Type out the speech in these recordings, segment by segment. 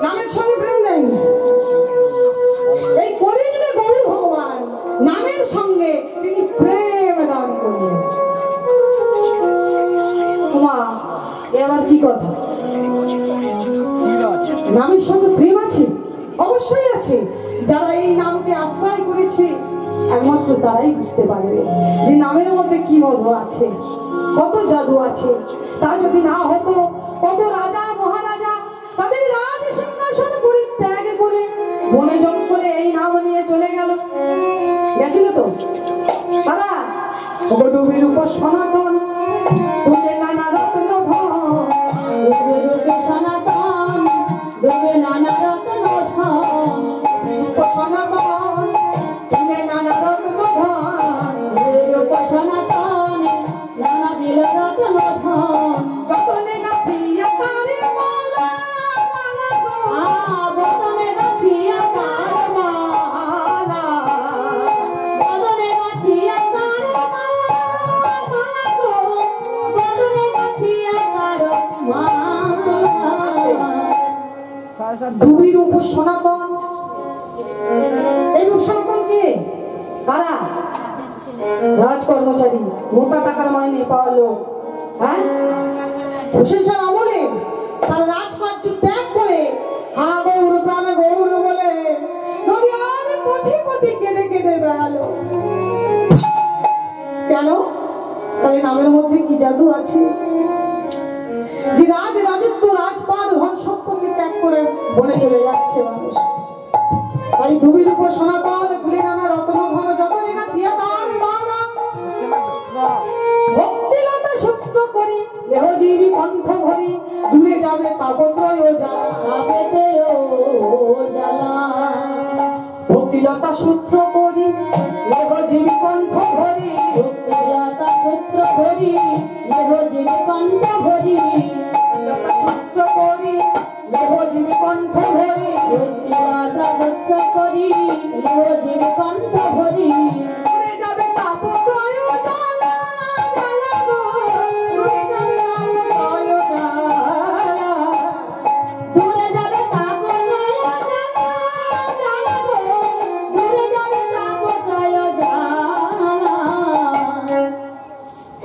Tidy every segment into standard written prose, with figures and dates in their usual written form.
নামের সঙ্গে প্রেম দেয়নি। এই কলিযুগে গৌর ভগবান এবার কি কথা? নামের সঙ্গে প্রেম আছে? অবশ্যই আছে। যারা এই নামকে আশ্রয় করেছে একমাত্র তারাই বুঝতে পারবে যে নামের মধ্যে কি মধু আছে, কত জাদু আছে। তা যদি না হতো, কত রাজা মহারাজা তাদের রাজ সিংহাসন পরিত্যাগ করে বনে জঙ্গলে এই নাম নিয়ে চলে গেছিল তো তারা। ডুবির উপর সনাতন তুলে নানা রত্ন ধন, সনাতন ডুবে নানা রত্ন ধন, সনাতন তুলে নানা রত্ন ধন, সনাতন নানা দিল রত্ন ধন। যতনে গাথিয়া তারে মালা মালা গো, বদনে গাথিয়া তার মালা, বদনে গাথিয়া তার মালা গো, বদনে গাথিয়া তার মালা। ডুবির উপর সনাতন, এই রূপ সনাতন কে? কারা? রাজ কর্মচারী, মোটা টাকার মাইনে পাওয়া লোক। হ্যাঁ, প্রশাসন আমলে তার রাজকার্য ত্যাগ করে হা গৌর প্রাণে গৌর বলে নদী আর পথে পথে কেঁদে কেঁদে বেড়ালো। কেন? তাই নামের মধ্যে কি জাদু আছে যে রাজত্ব রাজপাট ধন সম্পত্তি ত্যাগ করে বনে চলে যাচ্ছে মানুষ। তাই ডুবির উপর সনাতন তুলে নানা রত্ন ধন, যতনে গাথিয়া তার মালা, ভক্তিলতা সূত্র করি দেহজীবী কণ্ঠ ভরি, দূরে যাবে তাপত্রয় জ্বালা। ভক্তিলতা সূত্র করি দেহজীবী কণ্ঠ ভরি, ভক্তিলতা সূত্র করি দেহজীবী কণ্ঠ ভরি, সূত্র করি দেহজীবী কণ্ঠ ভরি, ভক্তিলতা সূত্র করি দেহজীবী কণ্ঠ ভরি, দূরে যাবে তাপত্রয় জ্বালা জ্বালা গো, দূরে যাবে তাপত্রয় জ্বালা, দূরে যাবে তাপত্রয় জ্বালা জ্বালা গো, দূরে যাবে তাপত্রয় জ্বালা।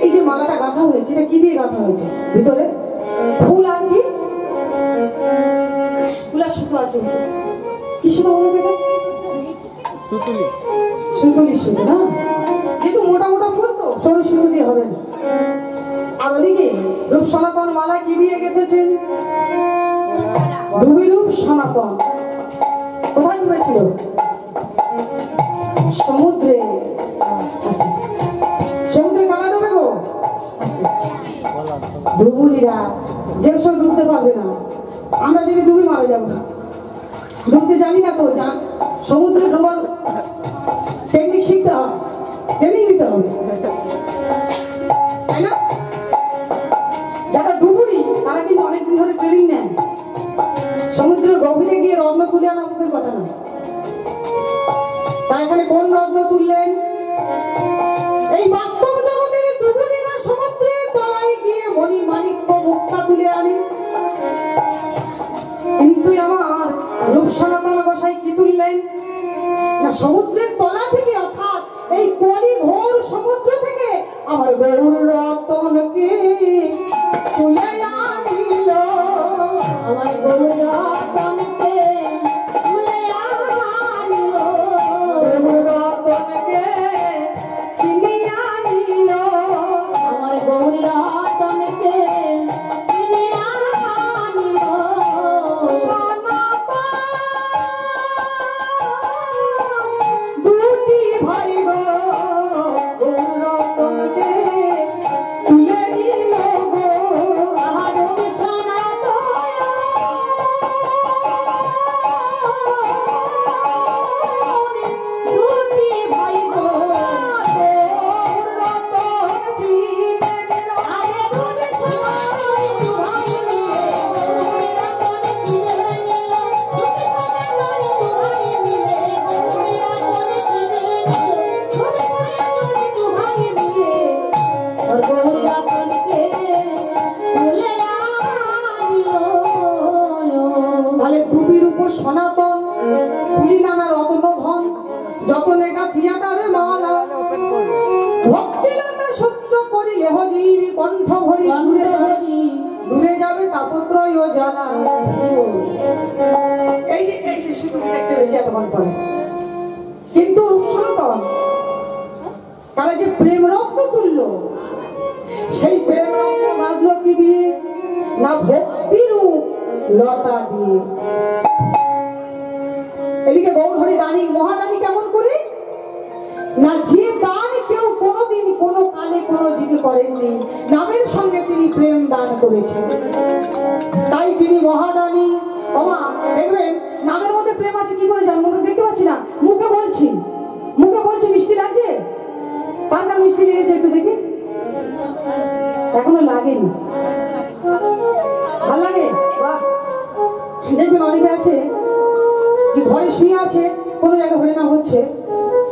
এই যে মালাটা গাঁথা হয়েছে, এটা কি দিয়ে গাঁথা হয়েছে? ভিতরে ফুল আর কি? ফুলার সুতো আছে। কি সুতো বলো এটা? সুতুলি। সুতুলির সুতো না, যেহেতু মোটা মোটা ফুল তো সরু সুতো দিয়ে হবে না। আর ওদিকে রূপ সনাতন মালা কি দিয়ে গেঁথেছেন? ডুবি রূপ সনাতন কোথায় ডুবেছিল? সমুদ্রে। সমুদ্রে কারা ডুবে গো? ডুবুরিরা। যে সব ডুবতে পারবে না, আমরা যদি ডুবি মারা যাবো। ডুবতে জানি না তো, সমুদ্রে ডোবার টেকনিক শিখতে হবে, ট্রেনিং দিতে হবে, তাই না? যারা ডুবুরি তারা কিন্তু অনেকদিন ধরে ট্রেনিং নেয়। সমুদ্রের গভীরে গিয়ে রত্ন তুলে আনা মুখের কথা না। তাই এখানে কোন রত্ন তুললেন? এই বাস্তব জগতের ডুবুরিরা সমুদ্রের তলায় গিয়ে মণি মাণিক্য মুক্তা তুলে আনে। কিন্তু আমার রূপ সনাতন গোসাই কি তুললেন না? সমুদ্রের তলা থেকে, অর্থাৎ এই কলি ঘোর সমুদ্র থেকে আমার গৌর রতনকে তুলে আনিল, আমার গৌর রতনকে তুলে আনিল, গৌর রতনকে চিনিয়ে আনিল, আমার গৌর রতনকে চিনিয়ে আনিল। দুটি ভাই গো গৌর রতনকে তুলে দিল গো, আমার সনাতন। দুটি ভাই গো গৌর রতন চিনে দিল, আরে দুটি সনাতন ভাই মিলে তাহলে ডুবির উপর সনাতন তুলি নানা রত্ন ধন, যতনে গাথিয়া তার মালা, ভক্তিলতা সূত্র করি লেহজীবী কণ্ঠ ভরি, দূরে যাবে তাপত্রয় ও জ্বালা। এই যে শুধু দেখতে পেয়েছি এতক্ষণ পরে, কিন্তু সনাতন তারা যে প্রেম রক্ত তুলল, সেই প্রেম রক্ত বাঁধলো কি দিয়ে? না ভক্তিরূপ লতা দিয়ে। এদিকে গৌরহরি দানি মহাদানী কেমন করে? না যে দান কেউ কোনোদিন কোনো কালে কোনো জিকে করেননি, নামের সঙ্গে তিনি প্রেম দান করেছেন, তাই তিনি মহাদানী। বাবা দেখবেন নামের মধ্যে প্রেম আছে কি করে জানবো? দেখতে পাচ্ছি না, মুখে বলছি মিষ্টি লাগছে, পাতার মিষ্টি লেগেছে একটু দেখি, এখনো লাগেনি, ভালো লাগে। বাহ, দেখবেন অনেকে আছে যে ঘরে শুয়ে আছে, কোনো জায়গায় হলে না হচ্ছে,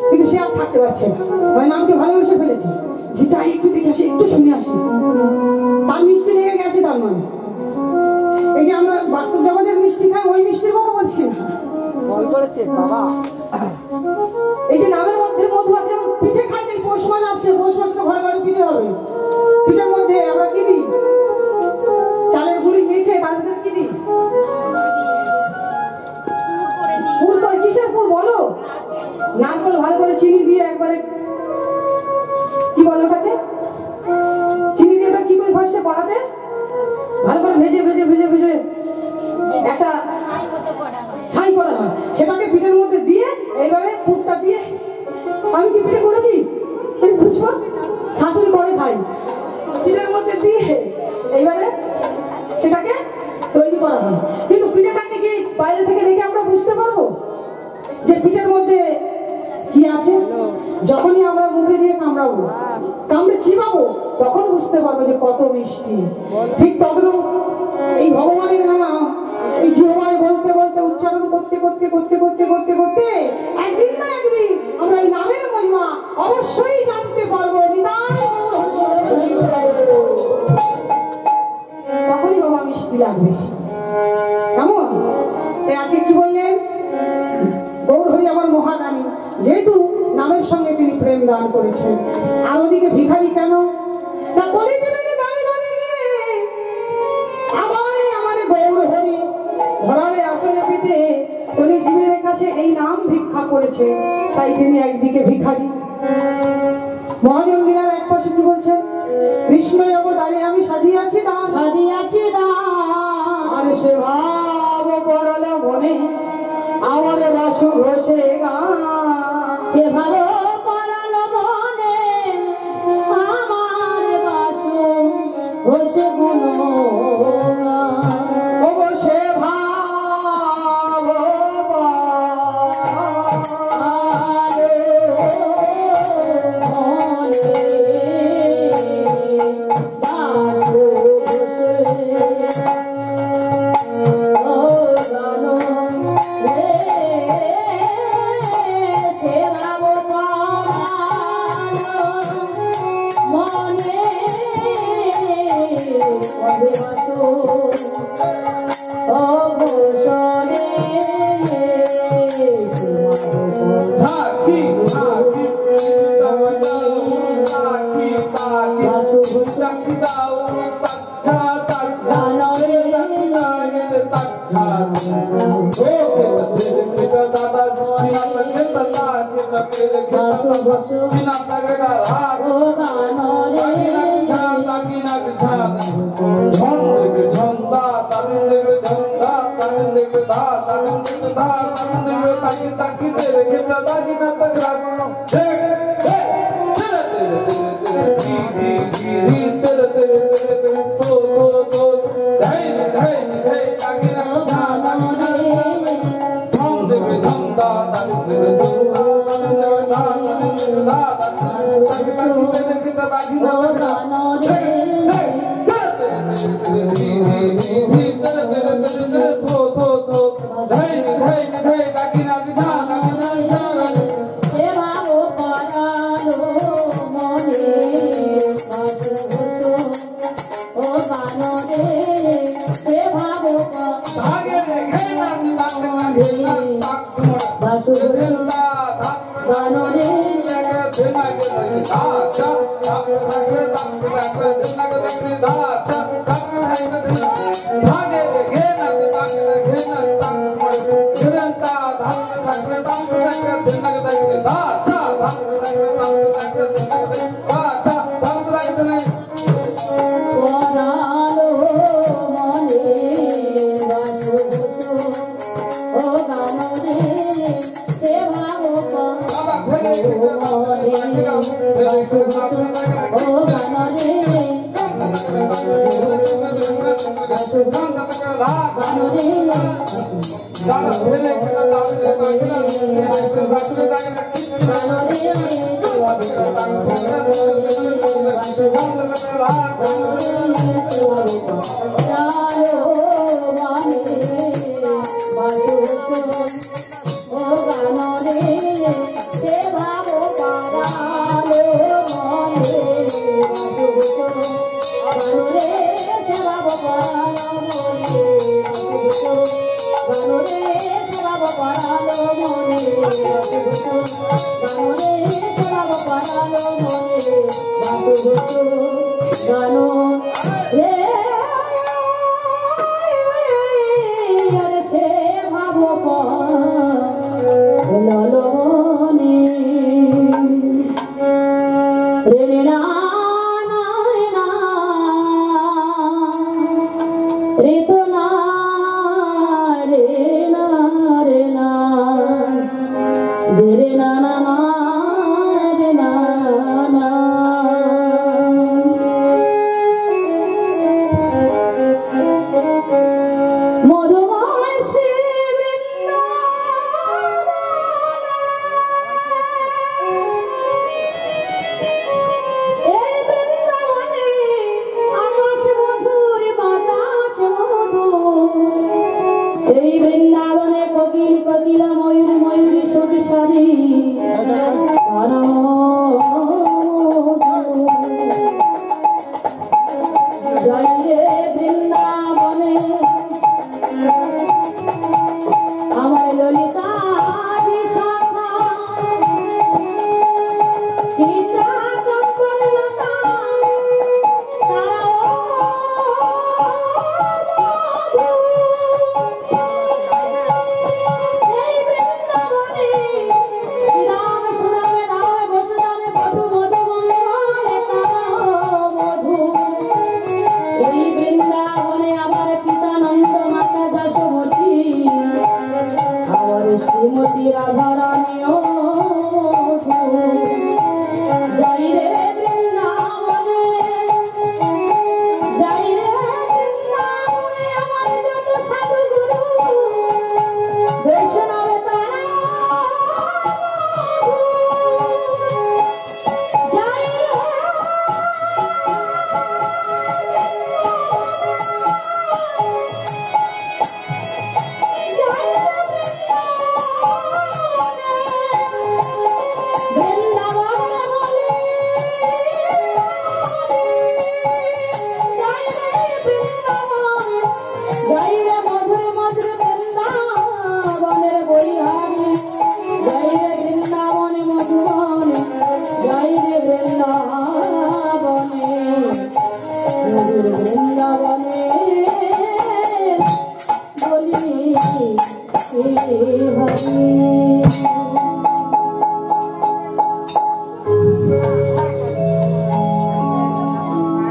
কিন্তু সে আর থাকতে পারছে না, মানে নামকে ভালোবেসে ফেলেছে, যে চাই একটু দেখে আসি, একটু শুনে আসি, তার মিষ্টি লেগে গেছে। তার মানে এই যে আমরা বাস্তব জগতের মিষ্টি খাই, ওই মিষ্টির কথা বলছি না, এই যে নামের মধ্যে মধু আছে। পিঠে খাই, তাই পৌষ মাস আসছে, পৌষ মাসে ঘরে ঘরে পিঠে হবে, পিঠের মধ্যে আমরা কি দিই? চালের গুঁড়ি মেখে তার ভিতরে কি দিই? পুর করে, কিসের পুর বলো? নারকেল ভালো করে চিনি দিয়ে একবারে, কি বলো ওটাকে, চিনি দিয়ে কি করে ফার্স্টে কড়াতে ভালো করে ভেজে ভেজে ভেজে ভেজে একটা ছাই করা হয়, সেটাকে পিঠের মধ্যে দিয়ে এইবারে পুরটা দিয়ে, আমি কি পিঠে করেছি বুঝবো, শাশুড়ি করে খাই, পিঠের মধ্যে দিয়ে এইবারে সেটাকে তৈরি করা হয়। কিন্তু পিঠেটাকে কি বাইরে থেকে দেখে আমরা বুঝতে পারবো যে পিঠের মধ্যে কি আছে? যখনই আমরা মুখে দিয়ে কামড়ে চিবাবো, তখন বুঝতে পারবো যে কত মিষ্টি। ঠিক তদ্রূপ এই ভগবানের নাম এই জিহ্বায় বলতে বলতে, উচ্চারণ করতে করতে করতে করতে করতে করতে একদিন না একদিন আমরা এই নামের মহিমা অবশ্যই জানতে পারবো। তখনই বাবা মিষ্টি লাগবে। কেমন? তাই আজকে কি বললেন? গৌরহরি আমার মহাদানী, যেহেতু নামের সঙ্গে তিনি প্রেম দান করেছেন। আর ওদিকে ভিখারি কেন? তা বলে দেবেন আমার গৌরহরি ধরারে আচলে পেতে উনি জীবের কাছে এই নাম ভিক্ষা করেছে, তাই তিনি একদিকে ভিখারি। মহাজন লীলার এক পাশে কি বলছেন? কৃষ্ণ অবতারে আমি সাধিয়াছি দান, আর সে ভাব পড়ল মনে আমার বাসু ঘষে গান, সে ভাব পড়ল মনে আমার বাসু ঘষে গুণ, সে ভাব Thank you.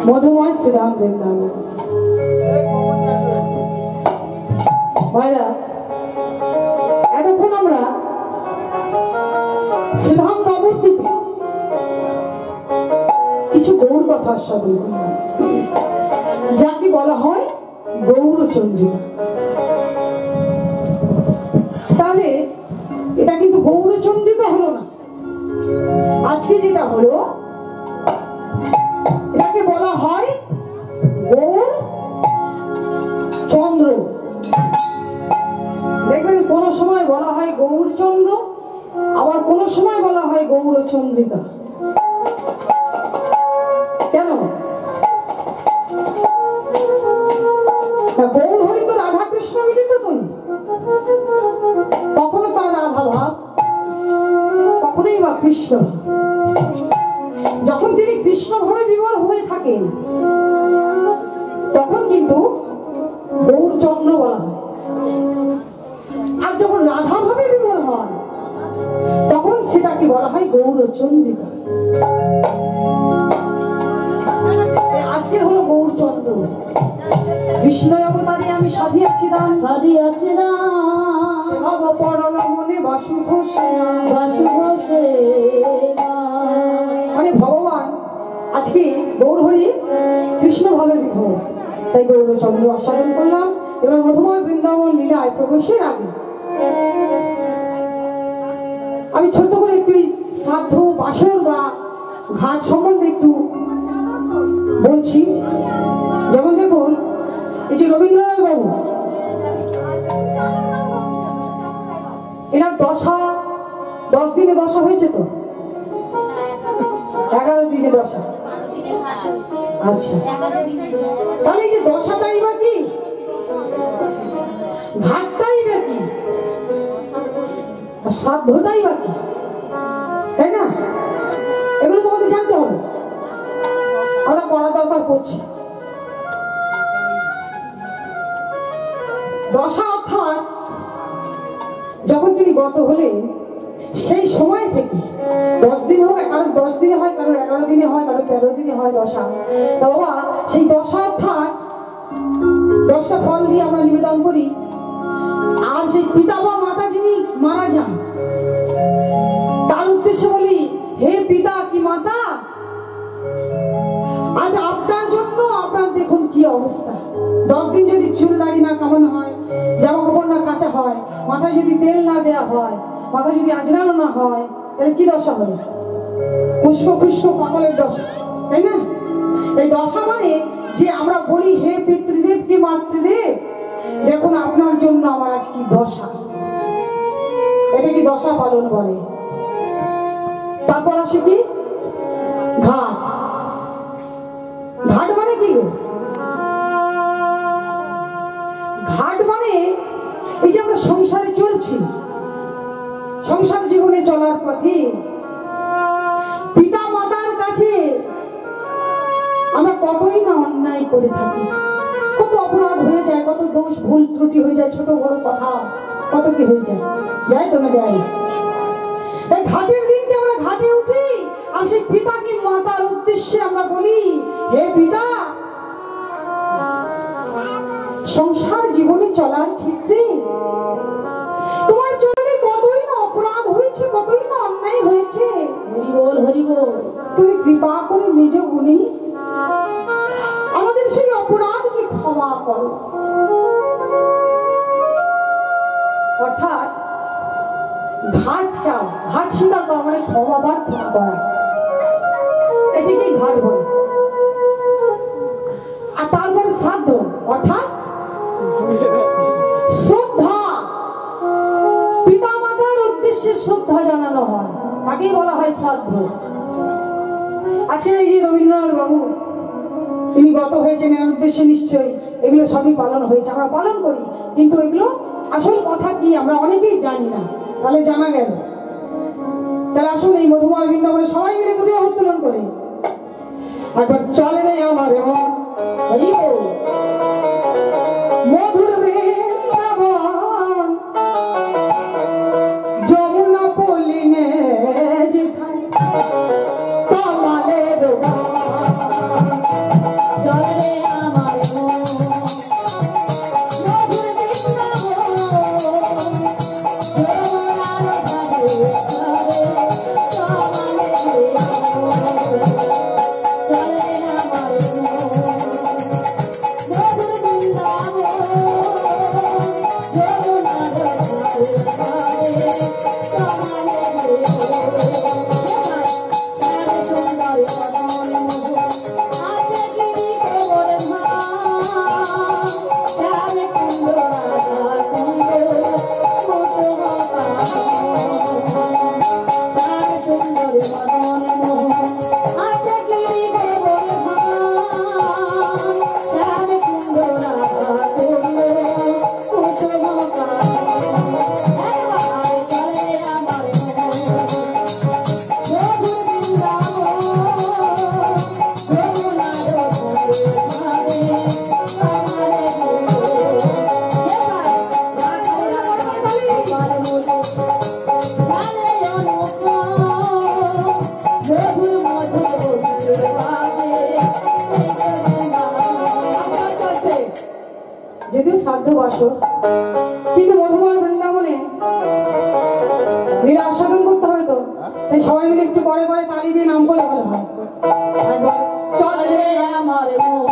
মধুময় শ্রীরাম বৃন্দাবন। ভাইরা, এতক্ষণ আমরা শ্রীরাম নবদ্বীপে কিছু গৌর কথা আস্বাদন করলাম, যাকে বলা হয় গৌরচন্দ্রিকা। তাহলে এটা কিন্তু গৌরচন্দ্রিকা হলো না, আজকে যেটা হলো এটাকে বলা হয় গৌর চন্দ্র। দেখবেন কোন সময় বলা হয় গৌরচন্দ্র, আবার কোন সময় বলা হয় গৌরচন্দ্রিকা। কেন? গৌর হরি তো রাধা কৃষ্ণ মিলিত তো, কখনো তার রাধা ভাব, কখনোই বা কৃষ্ণ ভাব। যখন তিনি কৃষ্ণ ভাবে বিমল হয়ে থাকেন তখন কিন্তু গৌরচন্দ্র বলা হয়, আর যখন রাধা ভাবে বিমল হয় তখন সেটাকে বলা হয় গৌরচন্দ্রিকা। আজকে হলো গৌরচন্দ্র। কৃষ্ণ অবতারে আমি সাধিয়াছিলাম, সেবা পরল মনে বাসুভ মানে ভগবান আজকে গৌর হরি কৃষ্ণ ভাবে বিভোর। তাই গৌরচন্দ্র আস্বাদন করলাম। এবার মধুময় বৃন্দাবন লীলায় প্রবেশের আগে আমি ছোট্ট করে একটু শ্রাদ্ধ বাসর বা ঘাট সম্বন্ধে একটু বলছি। যেমন দেখুন, এই যে রবীন্দ্রনাথ বাবু, এরা 10 দিনে দশা হয়েছে তো, 11 দিনে দশা। আচ্ছা, তাহলে এই যে দশাটাই বা কি, ঘাটটাই বা কি, আর শ্রাদ্ধটাই বা কি, তাই না? এগুলো তোমাদের জানতে হবে, আমরা পড়া দরকার করছি। দশা অর্থাৎ যখন তিনি গত হলেন সেই সময় থেকে 10 দিন হোক, কারোর 10 দিনে হয়, কারোর 11 দিনে হয়, কারোর 13 দিনে হয় দশা। তা বাবা, সেই দশা অর্থাৎ 10টা ফল দিয়ে আমরা নিবেদন করি। আর সেই পিতা বা মাতা যিনি মারা যান, তার উদ্দেশ্যে বলি, হে পিতা কি মাতা, আজ আপনার জন্য আপনার দেখুন কি অবস্থা। 10 দিন যদি চুল দাড়ি না কামানো হয়, জামা কাপড় না কাচা হয়, মাথায় যদি তেল না দেওয়া হয়, মাথায় যদি আজরানো না হয়, তাহলে কি দশা হবে? পুষ্প পুষ্প পাগলের দশা, তাই না? এই দশা মানে যে আমরা বলি, হে পিতৃদেব কি মাতৃদেব, দেখুন আপনার জন্য আমার আজ কি দশা, এটা কি দশা পালন বলে। তারপর আসে কি ঘাট। ঘাট মানে কি? ঘাট মানে এই যে আমরা সংসারে চলছি, সংসার জীবনে চলার পথে পিতা মাতার কাছে আমরা কতই না অন্যায় করে থাকি, কত অপরাধ হয়ে যায়, কত দোষ ভুল ত্রুটি হয়ে যায়, ছোট বড় কথা কত কি হয়ে যায়, যায় তো না যায়? তাই ঘাটের দিনকে আমরা ঘাটে উঠি, আর সেই পিতা কি মাতার উদ্দেশ্যে আমরা বলি, হে পিতা, সংসার জীবনে চলার ক্ষেত্রে তোমার জন্য কতই না অপরাধ হয়েছে, কতই না অন্যায় হয়েছে। হরি বল, হরি বল। তুমি কৃপা করে নিজ গুণে আমাদের সেই অপরাধকে ক্ষমা করো। অর্থাৎ ঘাট চাও, ঘাট স্বীকার করা মানে ক্ষমা প্রার্থনা করা, এটাকেই ঘাট বলে। আর তারপরে শ্রাদ্ধ অর্থাৎ শ্রদ্ধা, পিতা মাতার উদ্দেশ্যে শ্রদ্ধা জানানো হয়, তাকেই বলা হয় শ্রাদ্ধ। আজকে এই যে রবীন্দ্রনাথ বাবু তিনি গত হয়েছেন, এর উদ্দেশ্যে নিশ্চয়ই এগুলো সবই পালন হয়েছে, আমরা পালন করি, কিন্তু এগুলো আসল কথা কি আমরা অনেকেই জানি না। তাহলে জানা গেল, তাহলে আসুন এই মধুময় বৃন্দাবনে সবাই মিলে দুটি উত্তোলন করে একবার চলে রে আমার মধুর বৃন্দাবন, যমুনা পলিনে যেখানে কমলের চলে রে আমার যদিও সাধ্য বাসর, কিন্তু মধুময় বৃন্দাবনে লীলা আস্বাদন করতে হবে তো, তাই সবাই মিলে একটু পরে পরে তালি দিয়ে নাম করলে ভালো হয়। একবার চল রে আমার মন।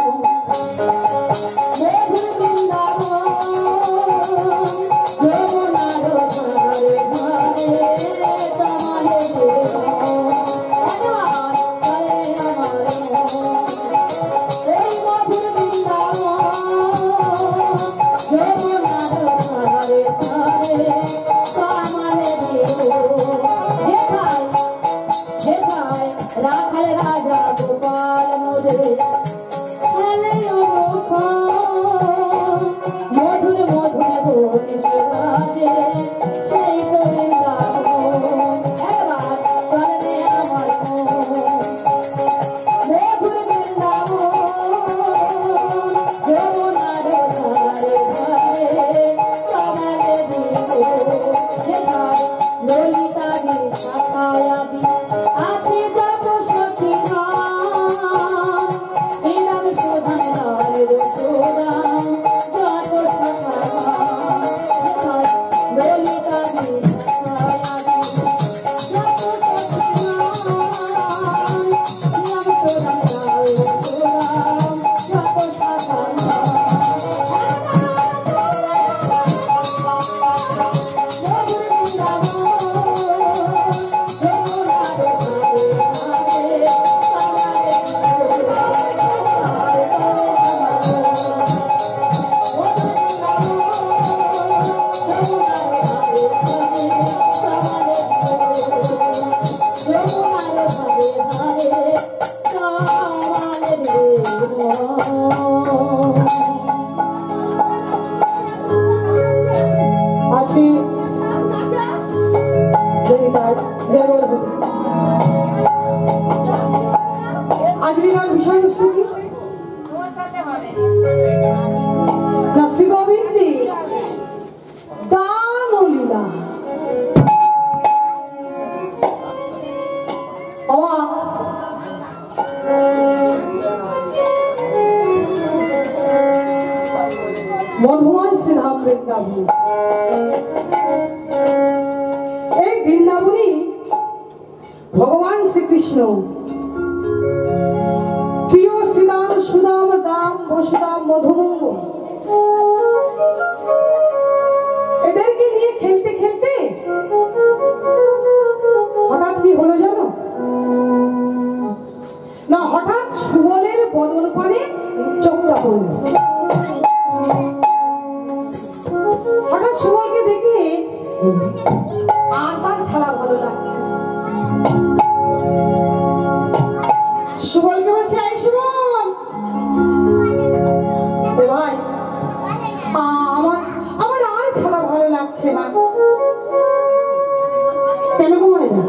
মধুময় শ্রীধাম বৃন্দাবন। এই বৃন্দাবনই ভগবান শ্রীকৃষ্ণ প্রিয় শ্রীরাম সুদাম দাম বসুদাম মধুমঙ্গ এদেরকে নিয়ে খেলতে খেলতে হঠাৎ কি হলো জানো না, হঠাৎ সুবলের বদন পানে চোখটা পড়ল। হঠাৎ সুবলকে দেখে আর তার খেলা ভালো লাগছে। সুবলকে বলছে, এই সুবল ভাই, আমার আর খেলা ভালো লাগছে না। কেন ঘুমায় না?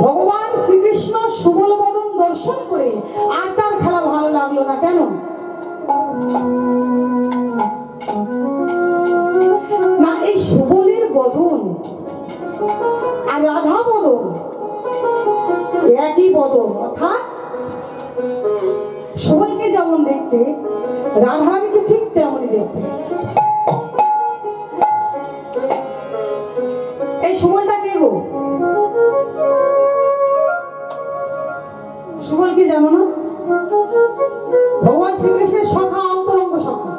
ভগবান শ্রীকৃষ্ণ সুবল বদন দর্শন করে আর তার খেলা ভালো লাগলো না কেন? না, এই সুবলের বদন আর রাধা বদন একই বদন, অর্থাৎ সুবলকে যেমন দেখতে রাধারানীকে ঠিক তেমনই দেখতে। এই সুবলটা কে গো? সুবল কি জানো না? ভগবান শ্রীকৃষ্ণের সখা, অন্তরঙ্গ সখা।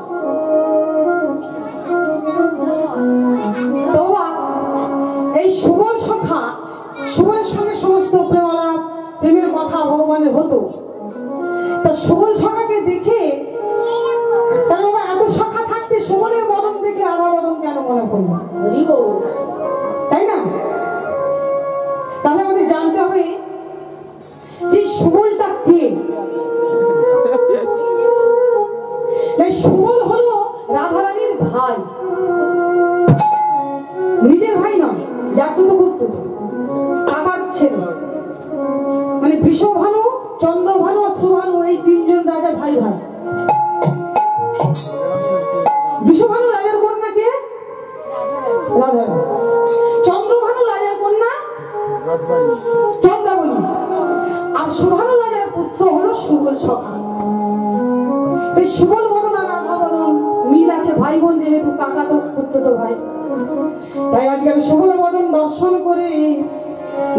তো এই সুবল সখা, সুবলের সঙ্গে সমস্ত প্রেমালাপ প্রেমের কথা ভগবানের হতো। তা সুবল সখাকে দেখে তাহলে বাবা এত সখা থাকতে সুবলের বদন দেখে রাধা বদন কেন মনে পড়লো? তাই না? তাহলে আমাদের জানতে হবে যে সুবলটা কে। সুবল হলো রাধারানীর ভাই, নিজের ভাই নয়, যার তো করতো কাকার ছেলে। মানে বৃষভানু, চন্দ্রভানু আর সুভানু এই তিনজন রাজা ভাই ভাই। বৃষভানু রাজার কন্যা কে? রাধারানী। চন্দ্রভানু রাজার কন্যা চন্দ্রাবলী। আর সুভানু রাজার পুত্র হলো সুবল সখা। এই সুবল বদন আর রাধা বদন মিল আছে, ভাই বোন যেহেতু, কাকা তো পুত্র তো ভাই। তাই আজকাল সুবল বদন দর্শন করে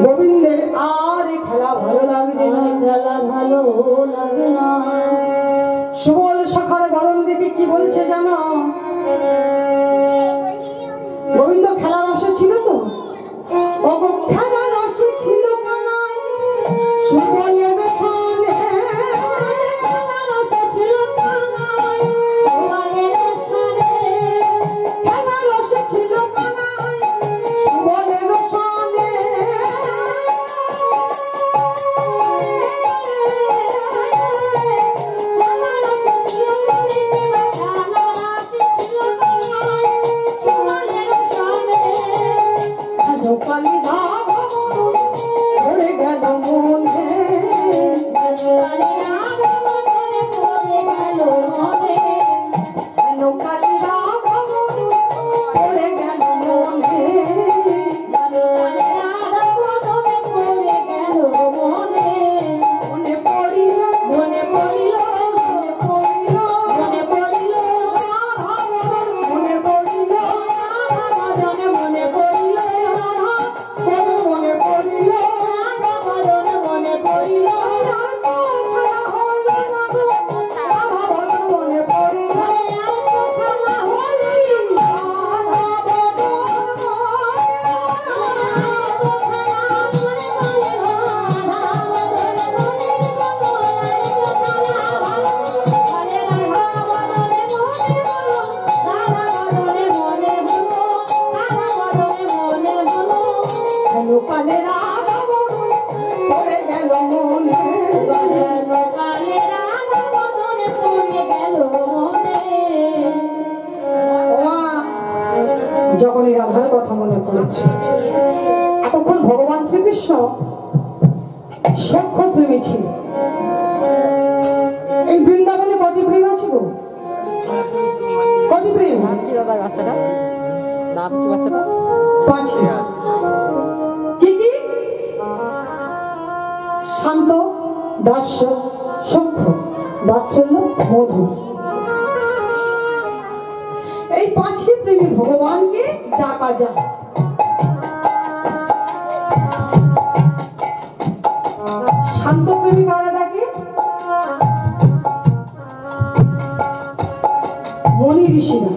গোবিন্দের আর খেলা ভালো লাগছে না, খেলা ভালো লাগে না। সুবল সখার বদন দেখে কি বলছে জানো? গোবিন্দ খেলা রসে ছিল তো, খেলা রসে ছিল কানাই সুবলের সনে, খেলা রসে ছিল কানাই সুবলের সনে, খেলা রসে ছিল কানাই সুবলের সনে। যখন এই রাধার কথা মনে পড়েছে, এতক্ষণ ভগবান শ্রীকৃষ্ণ সখ্য প্রেমী ছিল। এই বৃন্দাবনে কটি প্রেম আছে গো? কটি প্রেম? পাঁচটি। কি কি? শান্ত, দাস্য, সখ্য। বাৎসল্য, মধু, এই পাঁচটি প্রেমী ভগবানকে ডাকা যায়। শান্ত প্রেমী কারা ডাকে? মনি ঋষিরা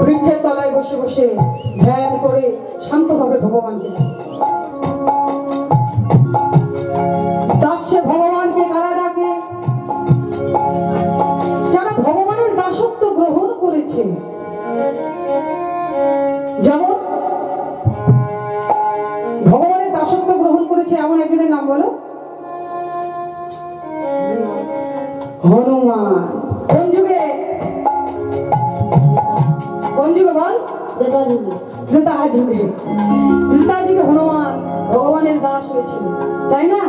বৃক্ষের তলায় বসে বসে ধ্যান করে শান্তভাবে ভগবানকে দাস্য ভগবানকে কারা ডাকে? যারা ভগবানের দাসত্ব গ্রহণ করেছে। যেমন ভগবানের দাসত্ব গ্রহণ করেছে এমন একজনের নাম বলো। হনুমান। কোন যুগে? কোন যুগে বল? ত্রেতা যুগে। ত্রেতা যুগে হনুমান ভগবানের দাস হয়েছিল, তাই না?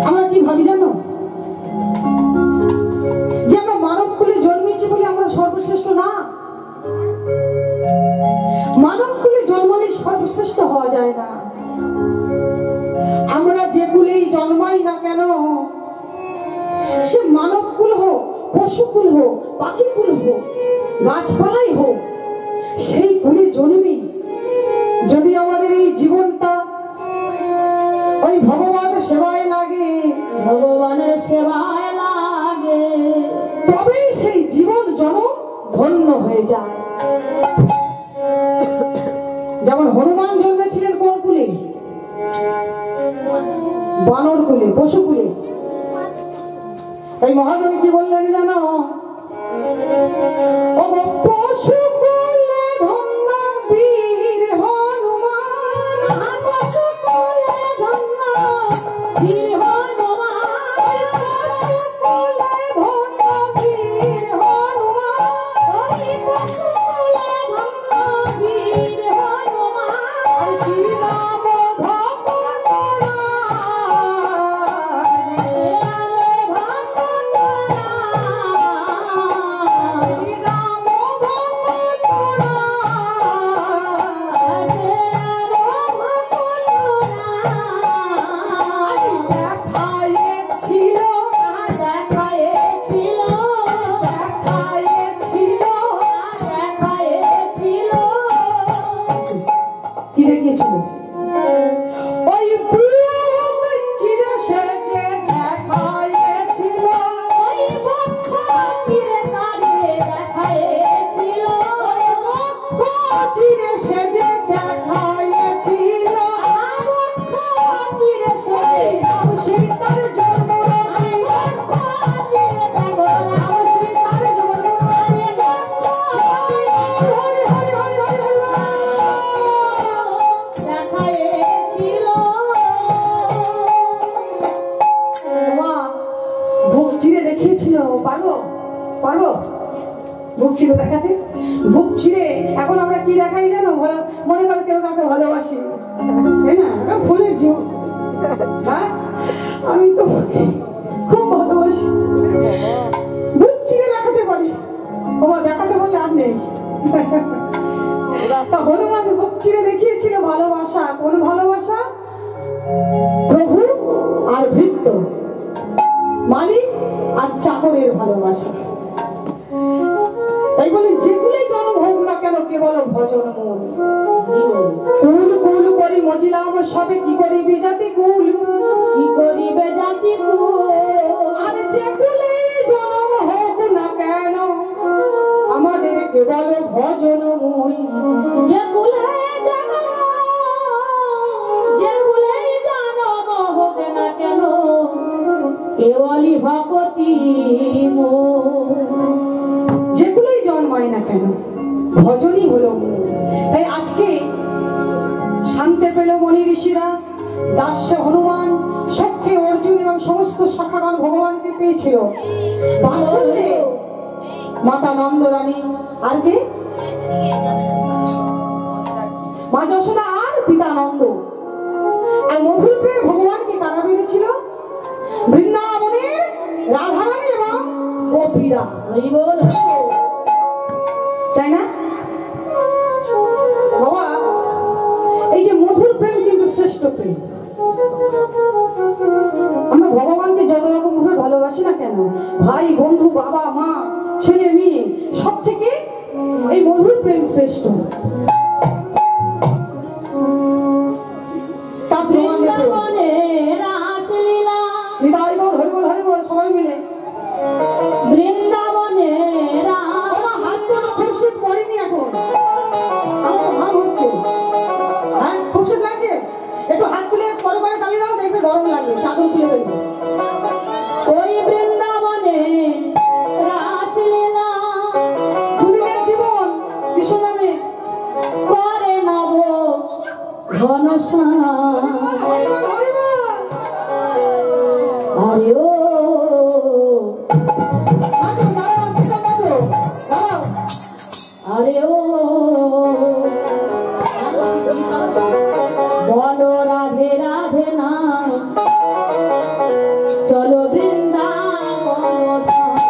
আমরা কি ভাবি জানো? যে আমরা মানব কুলে জন্মেছি বলে আমরা সর্বশ্রেষ্ঠ না। মানব কুলে জন্মালে সর্বশ্রেষ্ঠ হওয়া যায় না। আমরা যে কুলেই জন্মাই না কেন, সে মানব কুল হোক, পশুকুল হোক, পাখি কুল হোক, গাছপালাই হোক, সেই কুলে জন্মি যদি আমাদের এই জীবনটা ওই ভগবানের সেবায় লাগে, ভগবানের সেবায় লাগে, তবেই সেই জীবন জনম ধন্য হয়ে যায়। যেমন হনুমান জন্মেছিলেন কোন কুলে? বানর কুলে, পশু কুলে। তাই মহাদেব কি বললেন জানো? ও পশু কুলে ধন্য বীর হনুমান, পশু কুলে ধন্য বীর হনুমান, পশু কুলে ধন্য বীর হনুমান, পশু কুলে ধন্য বীর হনুমান, শ্রীরাম ভক্ত কি দেখিয়েছিল? ওই চিরে সেজে দেখাইছিল, ওই বক্ষ চিরে দাঁড়িয়ে দেখাইছিল, ওই বক্ষ চিরে সেজে দেখাইছিল, বক্ষ চিরে সেজে সীতার জন্ম রানী, বক্ষ চিরে দেখো রাম সীতার জন্ম রানী, হরি হরি হরি হরি দেখাইছিল। বুক চিরে দেখিয়েছিল। পারবো পারবো বুক চিরে দেখাতে? বুক চিরে এখন আমরা কি দেখাই জানো? মনে করো কেউ কাউকে ভালোবাসি, তাই না? ফোনের যুগ। হ্যাঁ, আমি তো খুব ভালোবাসি, বুক চিরে দেখাতে পারি। ওমা দেখাতে বললে আর নেই। হনুমান বুক চিরে দেখিয়েছিল ভালোবাসা। কোন ভালোবাসা? প্রভু আর ভৃত্য, মালিক আর চাকরের ভালোবাসা। তাই বলে যেগুলোই জন্ম হোক না কেন কেবল ভজন মন। কুল কুল করি মজিলাম সবে, কি করিবে জাতি কুল, কি করিবে জাতি কুল। আর যেগুলোই জন্ম হোক না কেন আমাদের কেবল ভজন মূল। যেগুলোই জন্ম হোক না কেন কেবলই ভক্তি মূল। যেগুলোই জন্মায় না কেন ভজনই হলো মূল। তাই আজকে শান্তি পেল মনি ঋষিরা, দাস্য হনুমান, সখ্যে অর্জুন এবং সমস্ত শাখাগণ ভগবানকে পেয়েছিল। বাৎসল্যে মাতা নন্দরানী, আর কে? মা যশোদা আর পিতা নন্দ। আর মধুর প্রেমে ভগবানকে কারা বেড়েছিল? বৃন্দাবনের রাধারানী এবং গোপীরা, তাই না বাবা? এই যে মধুর প্রেম কিন্তু শ্রেষ্ঠ প্রেম। গরম লাগবে, চাদর খুলে ফেলবে। ওই বৃন্দাবনে রাসলীলা দুদিনের জীবন কৃষ্ণ নামে করে নব ঘনশ্যাম। আরে ও আরে ও বলো রাধে রাধে নাম, চলো বৃন্দাবন ধাম।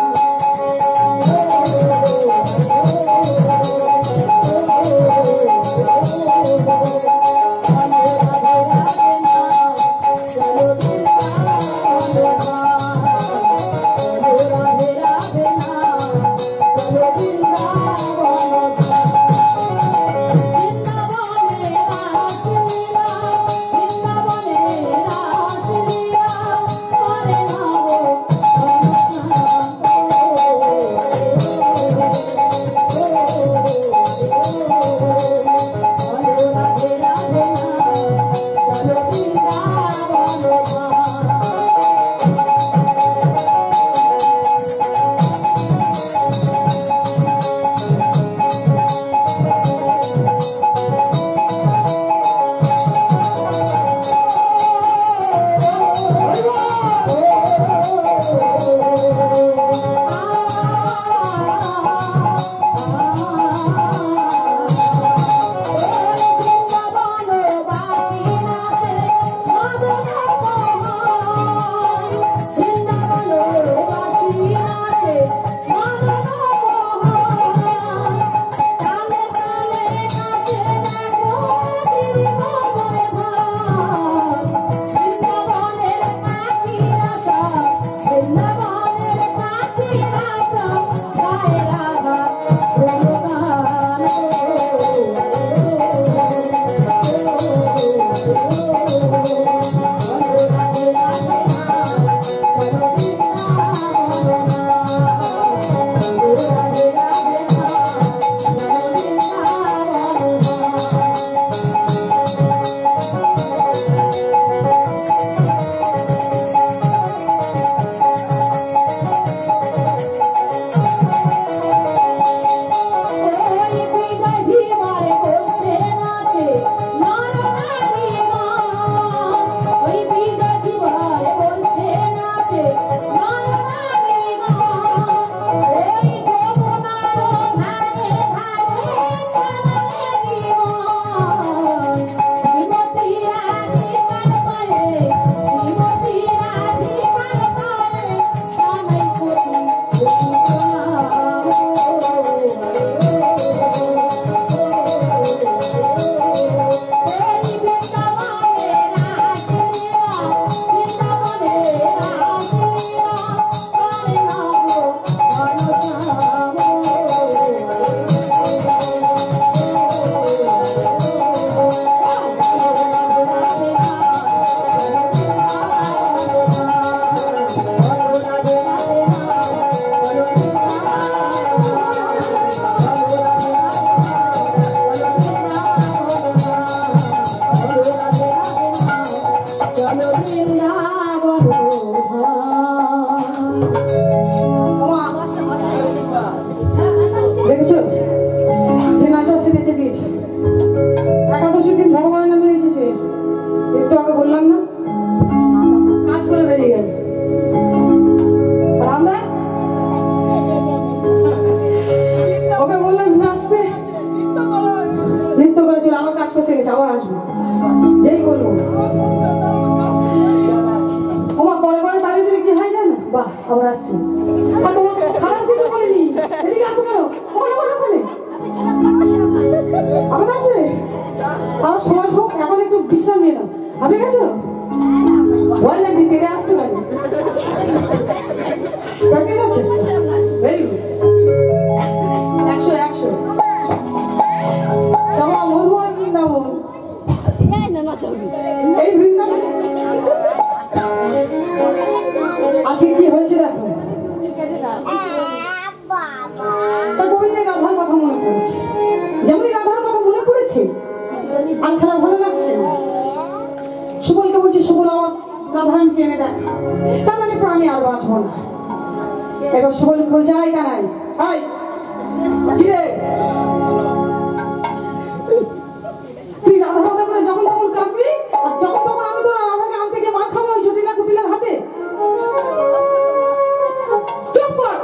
দেখেছো যে নাচা বেঁচে দিয়েছে, একাদশীর দিন ভগবানের নামে এসেছে। একটু আগে বললাম না, কাজ করে বেরিয়ে গেল। আর আমরা ওকে বললাম আসবে, নৃত্য করেছিল, আবার কাজ করতে গেছে, আবার আসবে। যেই বলবো আমার পরে পরে তাড়িয়ে দিলে কি হয় জানো, বাহ আবার আসছি। আর তোমার খারাপ কিছু করিনি, এদিকে আসো কেন? আমার কাছে আমার সময় হোক, এখন একটু বিশ্রাম নিয়ে নাও। আমি গেছো ভয় লাগছে, তেড়ে আসছো কেন? ভেরি গুড, 100 তোমার মধুবন বৃন্দাবন, এই বৃন্দাবনে আজকে কি হয়েছে দেখো। গোবিন্দের গাধার কথা মনে পড়েছে, যেমনই গাধার কথা মনে পড়েছে আর খেলা ভালো লাগছে। সুবলকে বলছি, সুবল আমার রাধারানীকে এনে দেখ, তার মানে প্রাণী আর বাঁচবো না। এবার সবাই বলছে আয় কানাই, আয় কিরে তুই রাধা রাধা করে যখন তখন কাঁদবি, আর যখন তখন আমি তোর রাধাকে আনতে গিয়ে মার খাবো ওই জটিলা কুটিলার হাতে। চুপ কর,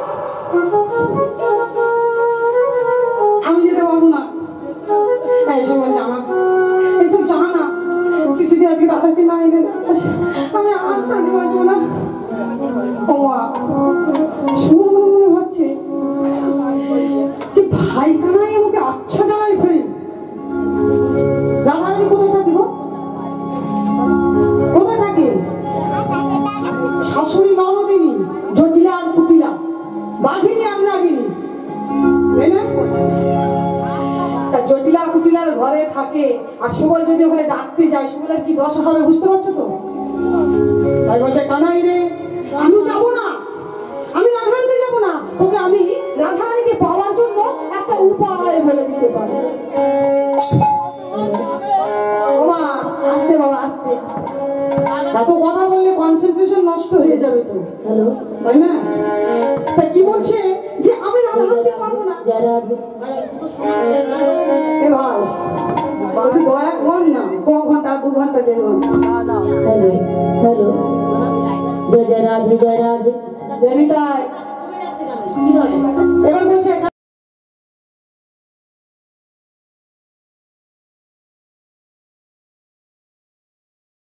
আমি যেতে পারবো না। এই সময় জানা এই তো জানা তুই যদি আজকে রাধাকে না এনে দেখিস আমি আর প্রাণী বাঁচবো না। ও মা শুনে মনে মনে ভাবছে যে ভাই কানাই আমাকে আচ্ছা জানাই ফেলি। রাধারানী কোথায় থাকি গো, কোথায় থাকে? শাশুড়ি ননদিনী, জটিলা আর কুটিলা, বাঘিনী আর নাগিনী, তাই না? তা জটিলা কুটিলার ঘরে থাকে, আর সবাই যদি ওখানে ডাকতে যায় সবাই কি দশা হবে বুঝতে পারছো তো? তাই বলছে কানাই রে আমি যাবো না, আমি রাধারানীতে যাবো না, তোকে আমি রাধারানীকে পাওয়ার জন্য একটা উপায় বলে দিতে পারি। বাবা আস্তে, বাবা আস্তে, এত কথা বললে কনসেন্ট্রেশন নষ্ট হয়ে যাবে তো, তাই না? তা কি বলছে যে আমি রাধারানীতে পারবো না। এ ভাই তুই দয়া কর না, ক ঘন্টা 2 ঘন্টা 1.5 ঘন্টা। হ্যালো হ্যালো, জয় জয় রাধে জয় রাধে। জয়নিতাই কি হয়?